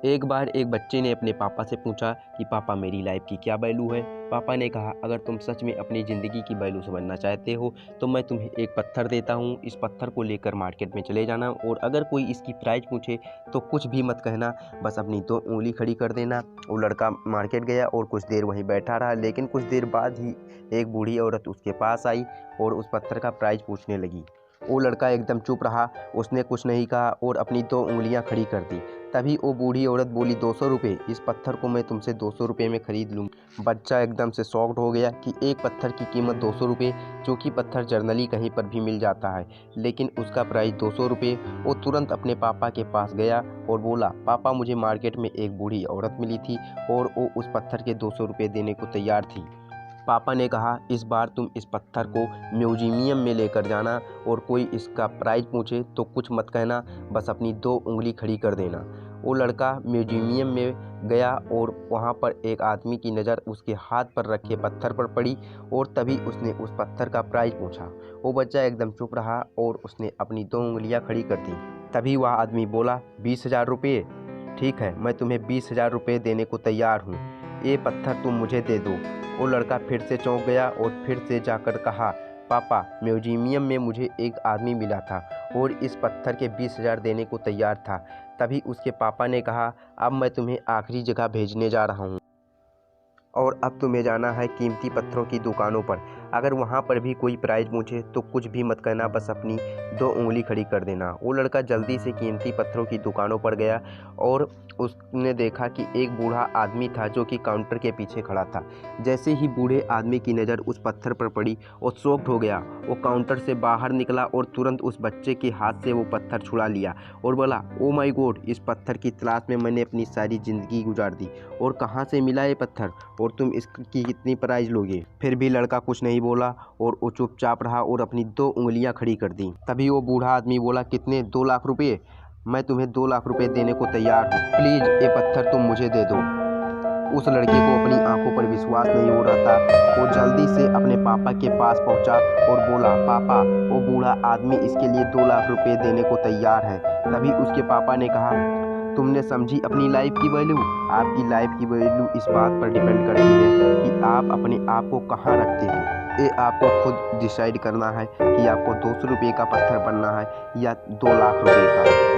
एक बार एक बच्चे ने अपने पापा से पूछा कि पापा मेरी लाइफ की क्या वैल्यू है। पापा ने कहा अगर तुम सच में अपनी ज़िंदगी की वैल्यू समझना चाहते हो तो मैं तुम्हें एक पत्थर देता हूँ। इस पत्थर को लेकर मार्केट में चले जाना और अगर कोई इसकी प्राइस पूछे तो कुछ भी मत कहना, बस अपनी 2 उँगली खड़ी कर देना। वो लड़का मार्केट गया और कुछ देर वहीं बैठा रहा, लेकिन कुछ देर बाद ही एक बूढ़ी औरत उसके पास आई और उस पत्थर का प्राइस पूछने लगी। वो लड़का एकदम चुप रहा, उसने कुछ नहीं कहा और अपनी 2 उँगलियां खड़ी कर दी। तभी वो बूढ़ी औरत बोली 200 रुपये, इस पत्थर को मैं तुमसे 200 रुपये में खरीद लूँगी। बच्चा एकदम से शॉक्ड हो गया कि एक पत्थर की कीमत 200 रुपये, जो कि पत्थर जर्नली कहीं पर भी मिल जाता है, लेकिन उसका प्राइस 200 रुपये। वो तुरंत अपने पापा के पास गया और बोला पापा मुझे मार्केट में एक बूढ़ी औरत मिली थी और वो उस पत्थर के 200 रुपये देने को तैयार थी। पापा ने कहा इस बार तुम इस पत्थर को म्यूजियम में लेकर जाना और कोई इसका प्राइस पूछे तो कुछ मत कहना, बस अपनी 2 उँगली खड़ी कर देना। वो लड़का म्यूजियम में गया और वहाँ पर एक आदमी की नज़र उसके हाथ पर रखे पत्थर पर पड़ी और तभी उसने उस पत्थर का प्राइस पूछा। वो बच्चा एकदम चुप रहा और उसने अपनी 2 उँगलियाँ खड़ी कर दी। तभी वह आदमी बोला 20,000 रुपये, ठीक है मैं तुम्हें 20,000 रुपये देने को तैयार हूँ, ये पत्थर तुम मुझे दे दो। वो लड़का फिर से चौंक गया और फिर से जाकर कहा पापा म्यूजियम में मुझे एक आदमी मिला था और इस पत्थर के 20,000 देने को तैयार था। तभी उसके पापा ने कहा अब मैं तुम्हें आखिरी जगह भेजने जा रहा हूँ और अब तुम्हें जाना है कीमती पत्थरों की दुकानों पर। अगर वहाँ पर भी कोई प्राइस पूछे तो कुछ भी मत कहना, बस अपनी 2 उँगली खड़ी कर देना। वो लड़का जल्दी से कीमती पत्थरों की दुकानों पर गया और उसने देखा कि एक बूढ़ा आदमी था जो कि काउंटर के पीछे खड़ा था। जैसे ही बूढ़े आदमी की नज़र उस पत्थर पर पड़ी वो शॉक्ड हो गया। वो काउंटर से बाहर निकला और तुरंत उस बच्चे के हाथ से वो पत्थर छुड़ा लिया और बोला ओ माय गॉड, इस पत्थर की तलाश में मैंने अपनी सारी ज़िंदगी गुजार दी और कहाँ से मिला ये पत्थर और तुम इसकी कितनी प्राइस लोगे। फिर भी लड़का कुछ नहीं बोला और वो चुपचाप रहा और अपनी 2 उँगलियां खड़ी कर दी। तभी वो बूढ़ा आदमी बोला कितने, 2 लाख रुपये, मैं तुम्हें 2 लाख रुपये देने को तैयार हूँ, प्लीज़ ये पत्थर तुम मुझे दे दो। उस लड़के को अपनी आंखों पर विश्वास नहीं हो रहा था। वो जल्दी से अपने पापा के पास पहुंचा और बोला पापा वो बूढ़ा आदमी इसके लिए 2 लाख रुपये देने को तैयार है। तभी उसके पापा ने कहा तुमने समझी अपनी लाइफ की वैल्यू। आपकी लाइफ की वैल्यू इस बात पर डिपेंड करती है कि आप अपने आप को कहाँ रखते हो। ये आपको खुद डिसाइड करना है कि आपको 200 रुपये का पत्थर बनना है या 2 लाख रुपये का।